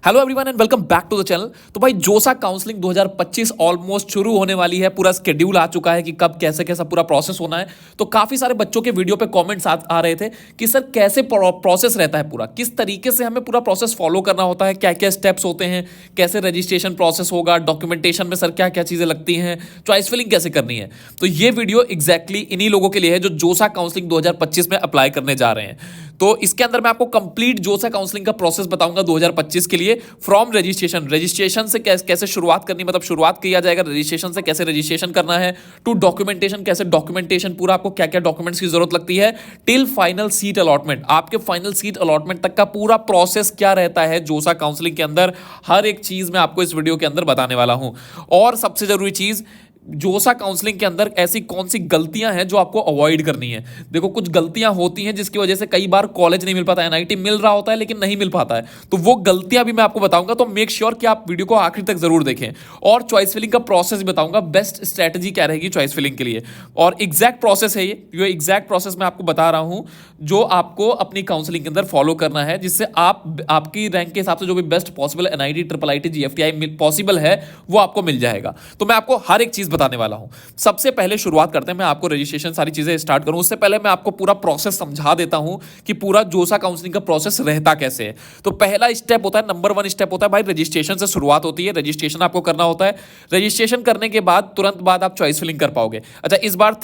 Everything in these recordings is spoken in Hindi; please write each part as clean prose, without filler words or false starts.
Hello everyone and welcome back to the channel. तो भाई जोसा काउंसलिंग 2025 ऑलमोस्ट शुरू होने वाली है। पूरा शेड्यूल आ चुका है कि कब कैसे कैसा पूरा प्रोसेस होना है। तो काफी सारे बच्चों के वीडियो पे कमेंट्स आ रहे थे कि सर कैसे प्रोसेस रहता है, पूरा किस तरीके से हमें पूरा प्रोसेस फॉलो करना होता है, क्या क्या स्टेप्स होते हैं, कैसे रजिस्ट्रेशन प्रोसेस होगा, डॉक्यूमेंटेशन में सर क्या क्या चीजें लगती हैं, चॉइस फिलिंग कैसे करनी है। तो ये वीडियो एग्जैक्टली इन्हीं लोगों के लिए है जो जोसा काउंसलिंग 2025 में अप्लाई करने जा रहे हैं। तो इसके अंदर मैं आपको कंप्लीट जोसा काउंसलिंग का प्रोसेस बताऊंगा 2025 के लिए, फ्रॉम रजिस्ट्रेशन से कैसे शुरुआत करनी, मतलब शुरुआत किया जाएगा रजिस्ट्रेशन से, कैसे रजिस्ट्रेशन करना है, टू डॉक्यूमेंटेशन, कैसे डॉक्यूमेंटेशन पूरा आपको क्या क्या डॉक्यूमेंट्स की जरूरत लगती है, टिल फाइनल सीट अलॉटमेंट, आपके फाइनल सीट अलॉटमेंट तक का पूरा प्रोसेस क्या रहता है जोसा काउंसलिंग के अंदर, हर एक चीज मैं आपको इस वीडियो के अंदर बताने वाला हूं। और सबसे जरूरी चीज, जोसा काउंसलिंग के अंदर ऐसी कौन सी गलतियां हैं जो आपको अवॉइड करनी है। देखो कुछ गलतियां होती हैं जिसकी वजह से कई बार कॉलेज नहीं मिल पाता है, एनआईटी मिल रहा होता है लेकिन नहीं मिल पाता है। तो वो गलतियां भी मैं आपको बताऊंगा, तो मेक श्योर कि आप वीडियो को आखिर तक जरूर देखें। और चॉइस फिलिंग का प्रोसेस बताऊंगा, बेस्ट स्ट्रेटजी क्या रहेगी चॉइस फिलिंग के लिए, और एग्जैक्ट प्रोसेस है ये एग्जैक्ट प्रोसेस मैं आपको बता रहा हूं जो आपको अपनी काउंसलिंग के अंदर फॉलो करना है, जिससे आपकी रैंक के हिसाब से जो भी best possible NIT, triple IT, GFTI possible है वो आपको मिल जाएगा। तो मैं आपको हर एक चीज बताने वाला हूं। सबसे पहले शुरुआत करते हैं, मैं आपको रजिस्ट्रेशन सारी चीजें स्टार्ट करूं उससे पहले मैं आपको पूरा प्रोसेस समझा देता हूं कि पूरा जोसा काउंसलिंग का प्रोसेस रहता कैसे है। तो पहला स्टेप होता है, नंबर 1 स्टेप होता है भाई रजिस्ट्रेशन से शुरुआत होती है। रजिस्ट्रेशन आपको करना होता है। रजिस्ट्रेशन करने के बाद तुरंत बाद आप चॉइस फिलिंग कर पाओगे। अच्छा, इस बार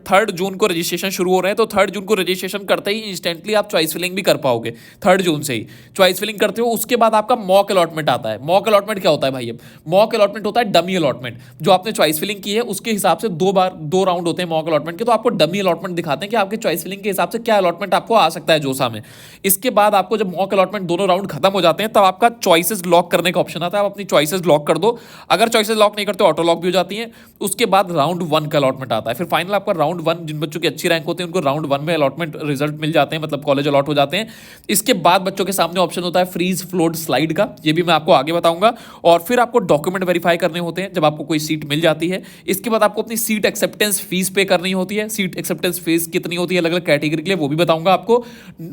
थर्ड जून को रजिस्ट्रेशन शुरू हो रहे हैं, तो 3 जून को रजिस्ट्रेशन करते ही इंस्टेंटली आप चॉइस फिलिंग भी कर पाओगे। 3 जून से ही चॉइस फिलिंग करते हो, उसके बाद आपका मॉक अलॉटमेंट आता है। मॉक अलॉटमेंट क्या होता है भाई? अब मॉक अलॉटमेंट होता है डमी अलॉटमेंट। जो आपने चॉइस फिलिंग की है उसके हिसाब से 2 राउंड होते हैं मॉक अलॉटमेंट के, तो आपको डमी अलॉटमेंट दिखाते हैं कि आपके चॉइस फिलिंग के हिसाब से क्या अलॉटमेंट आपको आ सकता है जोसा में। इसके बाद आपको जब मॉक अलॉटमेंट दोनों राउंड खत्म हो जाते हैं तब आपका चॉइसेस लॉक करने का ऑप्शन आता है। आप अपनी चॉइसेस लॉक कर दो। अगर चॉइसेस लॉक नहीं करते ऑटो लॉक भी हो जाती है। उसके बाद राउंड 1 का अलॉटमेंट आता है। फिर फाइनल आपका राउंड 1, जिन बच्चों की अच्छी रैंक होती है उनको राउंड 1 में अलॉटमेंट रिजल्ट मिल जाते हैं, मतलब कॉलेज अलॉट हो जाते हैं। इसके बाद बच्चों के सामने ऑप्शन होता है फ्रीज फ्लोट स्लाइड का, ये भी मैं आपको आगे बताऊंगा। और फिर आपको डॉक्यूमेंट वेरीफाई करने होते हैं जब आपको कोई सीट मिल जाती है। इसके बाद आपको अपनी सीट एक्सेप्टेंस फीस पे करनी होती है। सीट एक्सेप्टेंस फीस कितनी होती है अलग अलग कैटेगरी के लिए वो भी बताऊंगा आपको।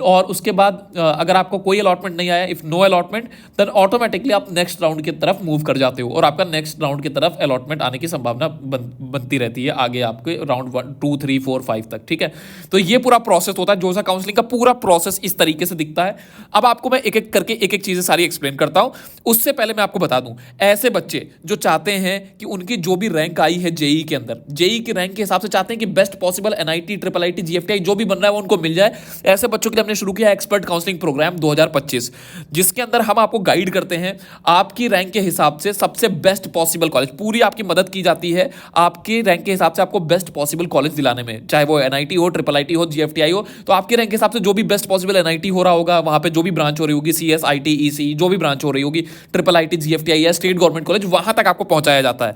और उसके बाद अगर आपको कोई अलॉटमेंट नहीं आया, if no allotment, then automatically आप नेक्स्ट राउंड की तरफ मूव कर जाते हो और आपका नेक्स्ट राउंड की तरफ अलॉटमेंट आने की संभावना बनती रहती है आगे आपके राउंड 1, 2, 3, 4, 5 तक। ठीक है, तो ये पूरा प्रोसेस होता है जोसा काउंसलिंग का। पूरा प्रोसेस इस तरीके से दिखता है। अब आपको मैं एक एक करके एक एक चीजें सारी एक्सप्लेन करता हूं। उससे पहले मैं आपको बता दूं, ऐसे बच्चे जो चाहते हैं कि उनकी जो भी रैंक आई है जेई के अंदर, जेई की रैंक के हिसाब से चाहते हैं कि best possible NIT, triple IT, GFTI जो भी बन रहा है वो उनको मिल जाए, ऐसे बच्चों के लिए हमने शुरू किया एक्सपर्ट काउंसलिंग प्रोग्राम 2025, जिसके अंदर हम आपको गाइड करते हैं आपकी रैंक के हिसाब से सबसे बेस्ट पॉसिबल कॉलेज, पूरी आपकी मदद की जाती है आपके रैंक के हिसाब से आपको बेस्ट पॉसिबल कॉलेज दिलाने में, चाहे वो एनआईटी हो, ट्रिपल आईटी हो, जीएफटीआई हो। तो आपके रैंक के हिसाब से जो भी बेस्ट पॉसिबल एनआईटी हो रहा होगा, वहां पे जो भी ब्रांच हो रही होगी, सीएस, आईटी, ईसी, जो भी ब्रांच हो रही होगी, ट्रिपल आईटी, जीएफटीआई या स्टेट गवर्नमेंट कॉलेज, वहां तक आपको पहुंचाया जाता है।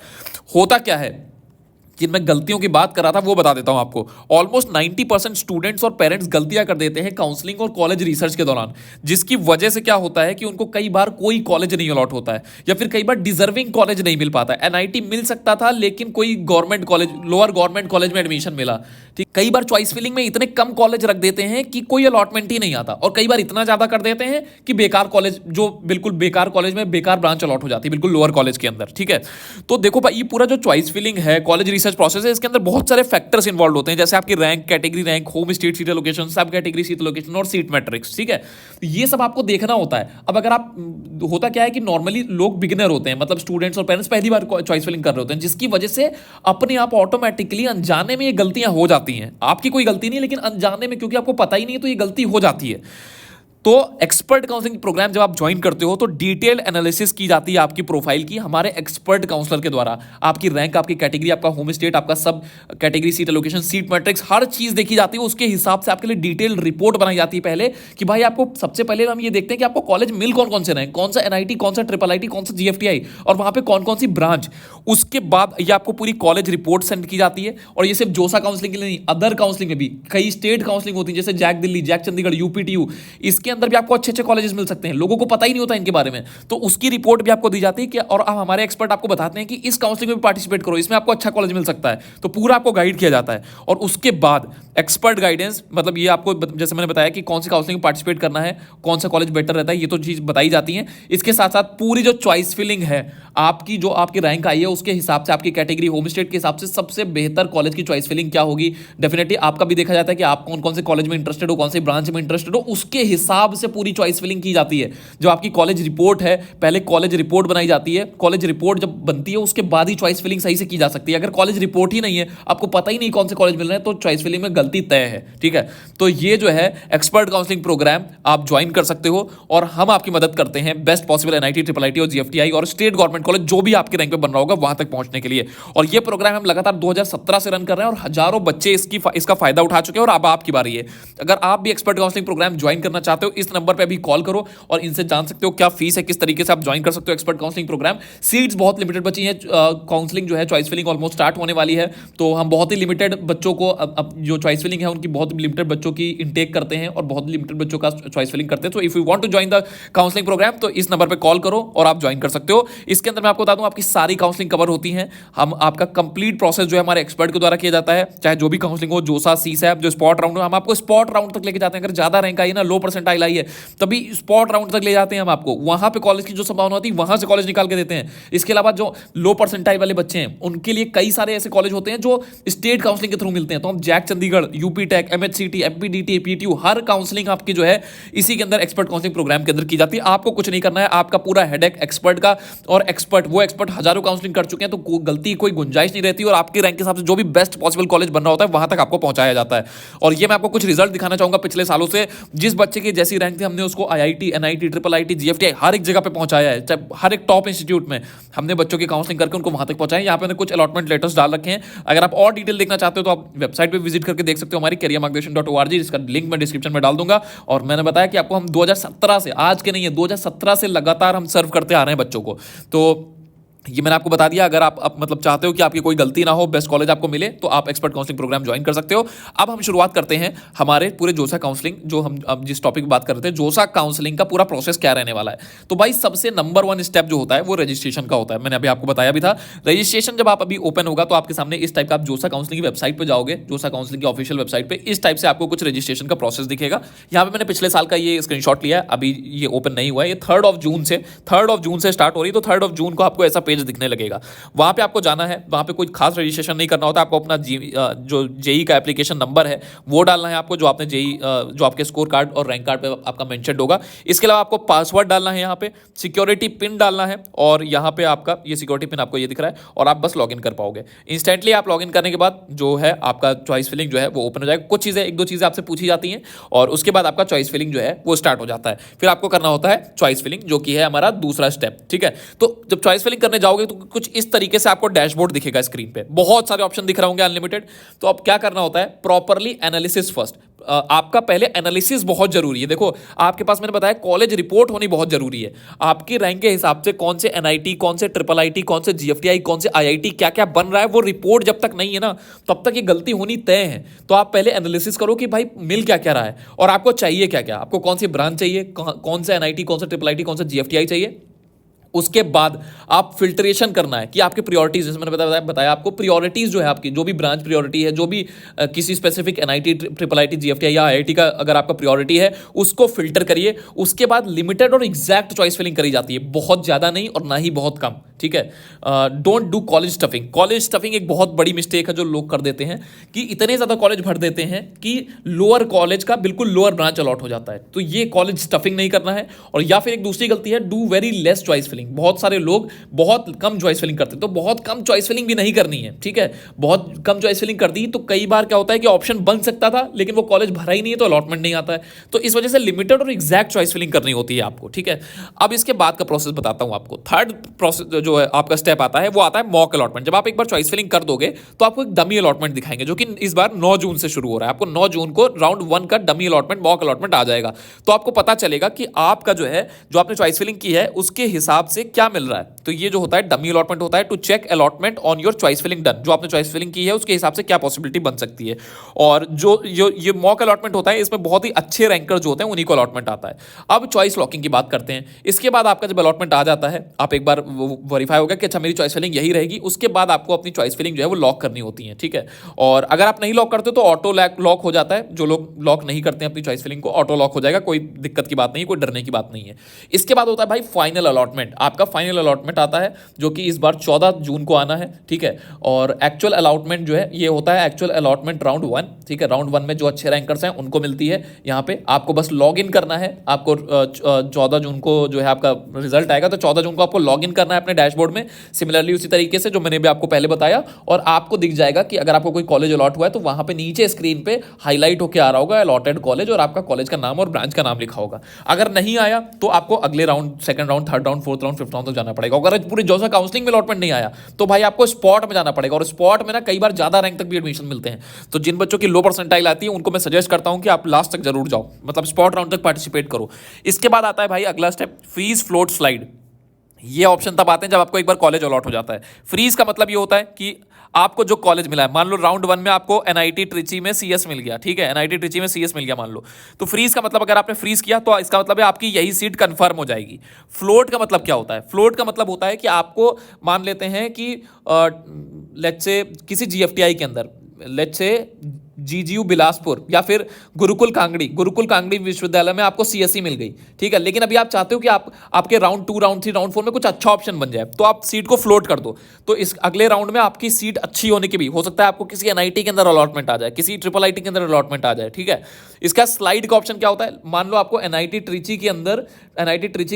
होता क्या है, जिन मैं गलतियों की बात कर रहा था वो बता देता हूं आपको। ऑलमोस्ट 90% स्टूडेंट्स और पेरेंट्स गलतियां कर देते हैं काउंसलिंग और कॉलेज रिसर्च के दौरान, जिसकी वजह से क्या होता है कि उनको कई बार कोई कॉलेज नहीं अलॉट होता है, या फिर कई बार डिजर्विंग कॉलेज नहीं मिल पाता है। एनआईटी मिल सकता था लेकिन कोई government college, lower government college में एडमिशन मिला। ठीक, कई बार चॉइस फिलिंग में इतने कम कॉलेज रख देते हैं कि कोई अलॉटमेंट ही नहीं आता, और कई बार इतना ज्यादा कर देते हैं कि बेकार कॉलेज, जो बिल्कुल बेकार कॉलेज में बेकार ब्रांच अलॉट हो जाती है, बिल्कुल लोअर कॉलेज के अंदर। ठीक है, तो देखो भाई ये पूरा जो चॉइस फिलिंग है, कॉलेज रिसर्च प्रोसेस है, इसके अंदर बहुत सारे फैक्टर्स इन्वॉल्व होते हैं, जैसे आपकी rank, category rank, home state seat location, सब कैटेगरी सीट लोकेशन और सीट मैट्रिक्स। ठीक है, ये सब आपको देखना होता है। अब अगर आप, होता क्या है कि नॉर्मली लोग बिगिनर होते हैं, मतलब स्टूडेंट्स और पेरेंट्स पहली बार चॉइस फिलिंग कर रहे होते हैं, जिसकी वजह से अपने आप ऑटोमेटिकली अनजाने में ये गलतियां हो जाती हैं। आपकी कोई गलती नहीं, लेकिन अनजाने में क्योंकि आपको पता ही नहीं है तो ये गलती हो जाती है। तो एक्सपर्ट काउंसलिंग प्रोग्राम जब आप ज्वाइन करते हो तो डिटेल एनालिसिस की जाती है आपकी प्रोफाइल की हमारे एक्सपर्ट काउंसलर के द्वारा। आपकी रैंक, आपकी कैटेगरी, आपका होम स्टेट, आपका सब category seat allocation, seat matrix, हर चीज देखी जाती है। उसके हिसाब से आपके लिए डिटेल रिपोर्ट बनाई जाती है पहले, कि भाई आपको सबसे पहले हम ये देखते हैं कि आपको कॉलेज मिल कौन कौन से रहे, कौन सा एनआईटी, कौन सा ट्रिपल आईटी, कौन सा जीएफटीआई, और वहां पे कौन कौन सी ब्रांच। उसके बाद ये आपको पूरी कॉलेज रिपोर्ट सेंड की जाती है। और ये सिर्फ जोसा काउंसलिंग के लिए नहीं, अदर काउंसलिंग में भी कई स्टेट काउंसलिंग होती है, जैसे JAC Delhi, JAC Chandigarh, UPTU, इसके अंदर भी आपको अच्छे अच्छे कॉलेजेस मिल सकते हैं, लोगों को पता ही नहीं होता इनके बारे में। तो उसकी रिपोर्ट भी आपको दी जाती है कि, और हमारे एक्सपर्ट आपको बताते हैं कि इस काउंसलिंग में भी पार्टिसिपेट करो, इसमें आपको अच्छा कॉलेज मिल सकता है। तो पूरा आपको गाइड किया जाता है। और उसके बाद एक्सपर्ट गाइडेंस, मतलब ये आपको जैसे मैंने बताया कि कौन सी काउंसलिंग में पार्टिसिपेट करना है, कौन सा कॉलेज बेटर रहता है, ये तो चीज़ बताई जाती है। इसके साथ साथ पूरी जो चॉइस फिलिंग है आपकी, जो आपकी रैंक आई है उसके हिसाब से, आपकी कैटेगरी होम स्टेट के हिसाब से सबसे बेहतर कॉलेज की चॉइस फिलिंग क्या होगी, डेफिनेटली आपका भी देखा जाता है कि आप कौन कौन से कॉलेज में इंटरेस्टेड हो, कौन से ब्रांच में इंटरेस्टेड हो, उसके हिसाब से पूरी चॉइस फिलिंग की जाती है। जो आपकी कॉलेज रिपोर्ट है, पहले कॉलेज रिपोर्ट बनाई जाती है, कॉलेज रिपोर्ट जब बनती है उसके बाद ही चॉइस फिलिंग सही से की जा सकती है। अगर कॉलेज रिपोर्ट ही नहीं है, आपको पता ही नहीं कौन से कॉलेज मिल रहे हैं, तो चॉइस फिलिंग में गलती तय है। ठीक है, तो ये जो है एक्सपर्ट काउंसलिंग प्रोग्राम आप ज्वाइन कर सकते हो और हम आपकी मदद करते हैं best possible NIT, triple IT और जीएफटीआई और स्टेट गवर्नमेंट कॉलेज जो भी आपके रैंक पे बन रहा होगा वहां तक पहुंचने के लिए। और ये प्रोग्राम हम लगातार 2017 से रन कर रहे हैं और हजारों बच्चे इसका फायदा उठा चुके हैं और अब आपकी बारी है। अगर आप भी एक्सपर्ट काउंसलिंग प्रोग्राम ज्वाइन करना चाहते हो, इस नंबर पर अभी कॉल करो और इनसे जान सकते हो क्या फीस है, किस तरीके से आप ज्वाइन कर सकते हो एक्सपर्ट काउंसलिंग प्रोग्राम। सीट्स बहुत लिमिटेड बची हैं, काउंसलिंग जो है चॉइस फिलिंग ऑलमोस्ट स्टार्ट होने वाली है, तो हम बहुत ही लिमिटेड बच्चों को अब जो चॉइस फिलिंग है उनकी बहुत लिमिटेड बच्चों की इंटेक करते हैं और बहुत लिमिटेड बच्चों का चॉइस फिलिंग करते हैं। तो if you want to join the counselling programme तो इस नंबर पे कॉल करो और आप ज्वाइन कर सकते हो। इसके अंदर मैं आपको बता दूं आपकी सारी काउंसलिंग कवर होती है। हम आपका कंप्लीट प्रोसेस जो है हमारे एक्सपर्ट के द्वारा किया जाता है, चाहे जो भी काउंसलिंग हो, जोसा, सीसैप, जो स्पॉट राउंड हो, हम आपको स्पॉट राउंड तक लेके जाते हैं। अगर ज्यादा रैंक आई है ना, लो परसेंटाइल आई है, तभी स्पॉट राउंड तक ले जाते हैं हम आपको। वहां पे कॉलेज की जो संभावना होती है वहां से कॉलेज निकाल के देते हैं। इसके अलावा जो लो परसेंटाइल वाले बच्चे हैं उनके लिए कई सारे ऐसे कॉलेज होते हैं जो स्टेट काउंसलिंग के थ्रू मिलते हैं। तो हम JAC Chandigarh, UP tech, MHCT, FBDT, PTU, हर काउंसलिंग आपकी जो है इसी के अंदर एक्सपर्ट काउंसलिंग प्रोग्राम के अंदर की जाती है। आपको कुछ नहीं करना है, आपका पूरा हेडेक एक्सपर्ट का, और वो एक्सपर्ट हजारों काउंसलिंग कर चुके हैं, तो गलती कोई गुंजाइश नहीं रहती और आपके रैंक के हिसाब से जो भी बेस्ट पॉसिबल कॉलेज बन रहा होता है वहां तक आपको पहुंचाया जाता है। और ये मैं आपको कुछ रिजल्ट दिखाना चाहूंगा पिछले सालों से। जिस बच्चे की जैसी रैंक थी हमने उसको IIT, NIT, triple IT, GFTI हर एक जगह पे पहुंचाया है। हर एक टॉप इंस्टीट्यूट में हमने बच्चों की काउंसलिंग करके उनको वहां तक पहुंचाया। यहाँ पे मैंने कुछ अलॉटमेंट लेटर्स डाल रखे हैं। अगर आप और डिटेल देखना चाहते हो तो आप वेबसाइट पे विजिट करके देख सकते हो, हमारी careermargdation.org, जिसका लिंक मैं डिस्क्रिप्शन में डाल दूंगा। और मैंने बताया कि आपको हम 2017 से, आज के नहीं है, 2017 से लगातार हम सर्व करते आ रहे हैं बच्चों को। तो ये मैंने आपको बता दिया। अगर आप मतलब चाहते हो कि आपकी कोई गलती ना हो, बेस्ट कॉलेज आपको मिले, तो आप एक्सपर्ट काउंसलिंग प्रोग्राम ज्वाइन कर सकते हो। अब हम शुरुआत करते हैं हमारे पूरे जोसा काउंसलिंग, जो हम अब जिस टॉपिक बात कर रहे थे, जोसा काउंसलिंग का पूरा प्रोसेस क्या रहने वाला है। तो भाई सबसे नंबर 1 स्टेप जो होता है वो रजिस्ट्रेशन का होता है। मैंने अभी आपको बताया भी था, रजिस्ट्रेशन जब आप अभी ओपन होगा तो आपके सामने इस टाइप का, आप जोसा काउंसलिंग की वेबसाइट पर जाओगे, जोसा काउंसलिंग की ऑफिशियल वेबसाइट पर इस टाइप से आपको कुछ रजिस्ट्रेशन का प्रोसेस दिखेगा। यहाँ पे मैंने पिछले साल का ये स्क्रीनशॉट लिया है, अभी ये ओपन नहीं हुआ है। ये 3 जून से स्टार्ट हो रही है, तो 3 जून को आपको ऐसा पेज दिखने लगेगा। वहां पे आपको जाना है, वहां पे कोई खास रजिस्ट्रेशन नहीं करना होता। आपको अपना जो जेई का एप्लीकेशन नंबर है वो डालना है आपको, जो आपने जेई जो आपके स्कोर कार्ड और रैंक कार्ड पे आपका मेंशन होगा। इसके अलावा आपको पासवर्ड डालना है, यहाँ पे सिक्योरिटी पिन डालना है, और यहाँ पे आपका ये सिक्योरिटी पिन आपको ये दिख रहा है, और आप बस लॉगिन कर पाओगे। इंस्टेंटली आप लॉगिन करने के बाद जो है आपका चॉइस फिलिंग जो है वो ओपन हो जाएगा। कुछ चीजें, 1-2 चीजें आपसे पूछी जाती हैं और उसके बाद आपका चॉइस फिलिंग जो है वो स्टार्ट हो जाता है। फिर आपको करना होता है चॉइस फिलिंग, जो कि है हमारा दूसरा स्टेप। ठीक है, तो जब चॉइस फिलिंग करने जाओगे तो कुछ इस तरीके से आपको डैशबोर्ड दिखेगा स्क्रीन पे, बहुत सारे ऑप्शन दिख रहे होंगे, अनलिमिटेड। तो अब क्या करना होता है, प्रॉपरली एनालिसिस फर्स्ट। आपका पहले एनालिसिस बहुत जरूरी है। देखो आपके पास, मैंने बताया, कॉलेज रिपोर्ट होनी बहुत जरूरी है। आपकी रैंक के हिसाब से कौन से एनआईटी, कौन से ट्रिपल आईटी, कौन से जीएफटीआई, कौन से आईआईटी, क्या क्या बन रहा है, वो रिपोर्ट जब तक नहीं है ना, तब तक ये गलती होनी तय है। तो आप पहले एनालिसिस करो कि भाई मिल क्या क्या रहा है और आपको चाहिए क्या क्या, आपको कौन सी ब्रांच चाहिए, कौन सा एनआईटी, कौन सा ट्रिपल आईटी, कौन सा जीएफटीआई चाहिए। उसके बाद आप फिल्ट्रेशन करना है कि आपके प्रायोरिटीज, जैसे मैंने बताया आपको, प्रायोरिटीज जो है आपकी, जो भी ब्रांच प्रायोरिटी है, जो भी किसी specific NIT, triple IT, GFTI या आईआईटी का अगर आपका प्रायोरिटी है, उसको फिल्टर करिए। उसके बाद लिमिटेड और एग्जैक्ट चॉइस फिलिंग करी जाती है, बहुत ज्यादा नहीं और ना ही बहुत कम। ठीक है, don't do college stuffing. College stuffing एक बहुत बड़ी मिस्टेक है जो लोग कर देते हैं, कि इतने ज्यादा कॉलेज भर देते हैं कि लोअर कॉलेज का बिल्कुल लोअर ब्रांच अलॉट हो जाता है। तो ये कॉलेज स्टफिंग नहीं करना है। और या फिर एक दूसरी गलती है, do very less choice filling. बहुत सारे लोग बहुत कम चॉइस फिलिंग करते हैं, तो बहुत कम चॉइस फिलिंग भी नहीं करनी है। ठीक है, बहुत कम चॉइस फिलिंग कर दी तो कई बार क्या होता है कि ऑप्शन बन सकता था लेकिन वो कॉलेज भरा ही नहीं है, तो अलॉटमेंट नहीं आता है। तो इस वजह से लिमिटेड और एग्जैक्ट चॉइस फिलिंग करनी होती है आपको। ठीक है, अब इसके बाद का प्रोसेस बताता हूं आपको। थर्ड प्रोसेस जो है आपका स्टेप आता है, वो आता है मॉक अलॉटमेंट। जब आप एक बार चॉइस फिलिंग कर दोगे तो आपको एक डमी अलॉटमेंट दिखाएंगे, जो कि इस बार 9 जून से शुरू हो रहा है। आपको 9 जून को राउंड 1 का डमी अलॉटमेंट, मॉक अलॉटमेंट आ जाएगा। तो आपको पता चलेगा कि आपका जो है, जो आपने चॉइस फिलिंग की है, उसके हिसाब से क्या मिल रहा है। तो ये जो होता है डमी अलॉटमेंट होता है to check allotment on your choice filling done, जो आपने चॉइस फिलिंग की है उसके हिसाब से क्या पॉसिबिलिटी बन सकती है। और जो ये मॉक अलॉटमेंट होता है इसमें बहुत ही अच्छे रैंकर जो होते हैं उन्हीं को अलॉटमेंट आता है। अब चॉइस लॉकिंग की बात करते हैं। इसके बाद आपका जब अलॉटमेंट आ जाता है, आप एक बार वेरीफाई होगा कि अच्छा मेरी चॉइस फिलिंग यही रहेगी, उसके बाद आपको अपनी चॉइस फिलिंग जो है वो लॉक करनी होती है, ठीक है। और अगर आप नहीं लॉक करते तो ऑटो लॉक हो जाता है। जो लोग लॉक नहीं करते हैं अपनी चॉइस फिलिंग को, ऑटो लॉक हो जाएगा, कोई दिक्कत की बात नहीं, कोई डरने की बात नहीं है। इसके बाद होता है भाई फाइनल अलॉटमेंट। आपका फाइनल अलॉटमेंट आता है जो कि इस बार 14 जून को आना है, ठीक है। और एक्चुअल अलॉटमेंट जो है ये होता है एक्चुअल अलॉटमेंट राउंड 1, ठीक है। राउंड 1 में जो अच्छे रैंकर्स हैं उनको मिलती है। यहाँ पे आपको बस लॉग इन करना है। आपको 14 जून को जो है आपका रिजल्ट आएगा, तो 14 जून को आपको लॉग इन करना है अपने डैशबोर्ड में, सिमिलरली उसी तरीके से जो मैंने भी आपको पहले बताया। और आपको दिख जाएगा कि अगर आपको कोई कॉलेज अलॉट हुआ है तो वहां पे नीचे स्क्रीन पे हाईलाइट होकर आ रहा होगा अलॉटेड कॉलेज, और आपका कॉलेज का नाम और ब्रांच का नाम लिखा होगा। अगर नहीं आया तो आपको अगले round, second round, third round, fourth round, fifth round तक जाना पड़ेगा। अगर पूरे जोसा काउंसलिंग में अलॉटमेंट नहीं आया तो भाई आपको स्पॉट में जाना पड़ेगा। और स्पॉट में ना कई बार ज्यादा रैंक तक भी एडमिशन मिलते हैं। तो जिन बच्चों की लो परसेंटाइल आती है उनको मैं सजेस्ट करता हूं कि आप लास्ट तक जरूर जाओ, मतलब स्पॉट राउंड तक पार्टिसिपेट करो। इसके बाद आता है भाई अगला स्टेप, फीस फ्लोट स्लाइड। ये ऑप्शन तब आते हैं जब आपको एक बार कॉलेज अलॉट हो जाता है। फ्रीज का मतलब ये होता है कि आपको जो कॉलेज मिला है, मान लो राउंड 1 में आपको एनआईटी ट्रिची में सीएस मिल गया, ठीक है, एनआईटी ट्रिची में सीएस मिल गया मान लो, तो फ्रीज का मतलब अगर आपने फ्रीज किया तो इसका मतलब है आपकी यही सीट कंफर्म हो जाएगी। फ्लोट का मतलब क्या होता है? फ्लोट का मतलब होता है कि आपको मान लेते हैं कि लेट्स से किसी जीएफटीआई के अंदर, लेट्स से जीजीयू बिलासपुर या फिर गुरुकुल कांगड़ी विश्वविद्यालय में आपको सीएससी मिल गई, ठीक है। लेकिन अभी आप चाहते हो कि आपके राउंड 2, राउंड 3, राउंड 4 में कुछ अच्छा ऑप्शन बन जाए, तो आप सीट को फ्लोट कर दो। तो इस अगले राउंड में आपकी सीट अच्छी होने की भी हो सकता है आपको किसी एनआईटी के अंदर अलॉटमेंट आ जाए, किसी ट्रिपल आईटी के अंदर अलॉटमेंट आ जाए, ठीक है। इसका स्लाइड का ऑप्शन क्या होता है? मान लो आपको एनआईटी ट्रिची के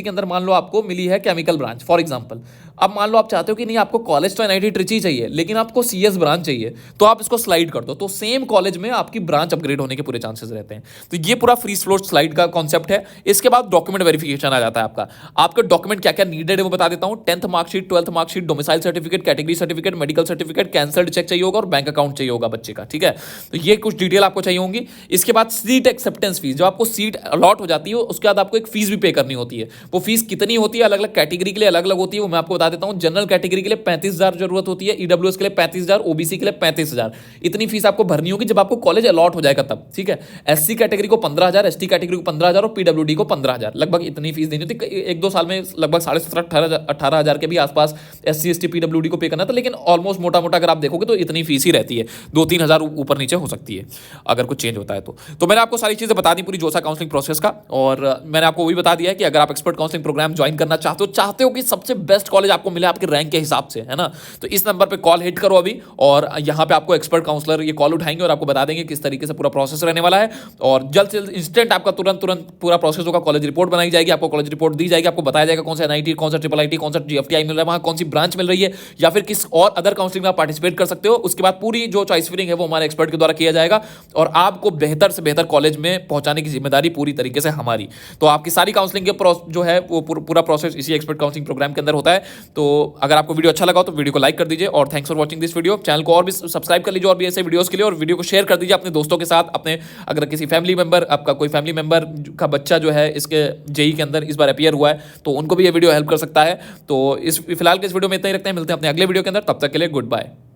अंदर मान लो आपको मिली है केमिकल ब्रांच फॉर एग्जाम्पल। अब मान लो आप चाहते हो कि नहीं, आपको कॉलेज तो एनआईटी ट्रिची चाहिए लेकिन आपको सीएस ब्रांच चाहिए, तो आप इसको स्लाइड कर दो, तो सेम कॉलेज में आपकी ब्रांच अपग्रेड होने के पूरे चांसेस रहते हैं। तो ये पूरा फ्री फ्लोट स्लाइड का कॉन्सेप्ट है। इसके बाद डॉक्यूमेंट वेरिफिकेशन आ जाता है आपका। आपके डॉक्यूमेंट क्या क्या नीडेड है वो बता देता हूं। 10th marksheet, 12th marksheet, domicile certificate, category certificate, medical certificate, cancelled cheque चाहिए होगा और बैंक अकाउंट चाहिए होगा बच्चे का, ठीक है। तो ये कुछ डिटेल आपको चाहिए होंगी। इसके बाद सीट एक्सेप्टेंस फीस, जब आपको सीट अलॉट हो जाती है उसके बाद आपको एक फीस भी पे करनी होती है। वो फीस कितनी होती है, अलग अलग कैटेगरी के लिए अलग अलग होती है, वो मैं आपको बता देता हूं। जनरल कैटेगरी के लिए 35,000 जरूरत होती है, ईडब्ल्यूएस के लिए 35,000, ओबीसी के लिए 35,000। इतनी फीस आपको भरनी होगी जब आपको कॉलेज अलॉट हो जाएगा तब, ठीक है। एससी कैटेगरी को 15,000, एसटी कैटेगरी को 15,000 और पीडब्ल्यूडी को 15,000, लगभग इतनी फीस देनी होती है। 1-2 साल में लगभग 17,500-18,000 के भी आसपास एससी एसटी पीडब्ल्यूडी को पे करना था, लेकिन ऑलमोस्ट मोटा मोटा अगर आप देखोगे तो इतनी फीस ही रहती है। 2-3 हज़ार ऊपर नीचे हो सकती है अगर कुछ चेंज होता है तो मैंने आपको सारी चीजें बता दी पूरी जोसा काउंसलिंग प्रोसेस का। और मैंने आपको वही बता दिया है कि अगर आप एक्सपर्ट काउंसलिंग प्रोग्राम ज्वाइन करना चाहते हो कि सबसे बेस्ट कॉलेज आपको मिले आपके रैंक के हिसाब से, है ना, तो इस नंबर पे कॉल हिट करो अभी, और यहाँ पे आपको एक्सपर्ट काउंसलर ये कॉल उठाएंगे और आपको बता देंगे किस तरीके से पूरा प्रोसेस रहने वाला है। और जल्द से जल्द इंस्टेंट आपका तुरंत पूरा प्रोसेस होगा। कॉलेज रिपोर्ट बनाई जाएगी, आपको कॉलेज रिपोर्ट दी जाएगी, आपको बताया जाएगा कौन सा एनआईटी, कौन सा ट्रिपल आईटी, कौन सा जीएफटीआई मिल रहा है, वहां कौन सी ब्रांच मिल रही है, या फिर किस और अदर काउंसलिंग में आप पार्टिसिपेट कर सकते हो। उसके बाद पूरी जो चॉइस फिलिंग है वो हमारे एक्सपर्ट के द्वारा किया जाएगा और आपको बेहतर से बेहतर कॉलेज में पहुंचाने की जिम्मेदारी पूरी तरीके से हमारी। तो आपकी सारी काउंसलिंग के जो है वो पूरा प्रोसेस इसी एक्सपर्ट काउंसलिंग प्रोग्राम के अंदर होता है। तो अगर आपको वीडियो अच्छा लगा तो वीडियो को लाइक कर दीजिए और thanks for watching this video. Channel को और भी सब्सक्राइब कर लीजिए और भी ऐसे वीडियोस के लिए, और वीडियो को शेयर कर दीजिए अपने दोस्तों के साथ। अपने अगर किसी फैमिली मेंबर, आपका कोई फैमिली मेंबर का बच्चा जो है इसके जेई के अंदर इस बार अपीयर हुआ है तो उनको भी ये वीडियो हेल्प कर सकता है। तो इस फिलहाल के इस वीडियो में इतना ही रखते हैं, मिलते हैं अपने अगले वीडियो के अंदर, तब तक के लिए गुड बाय।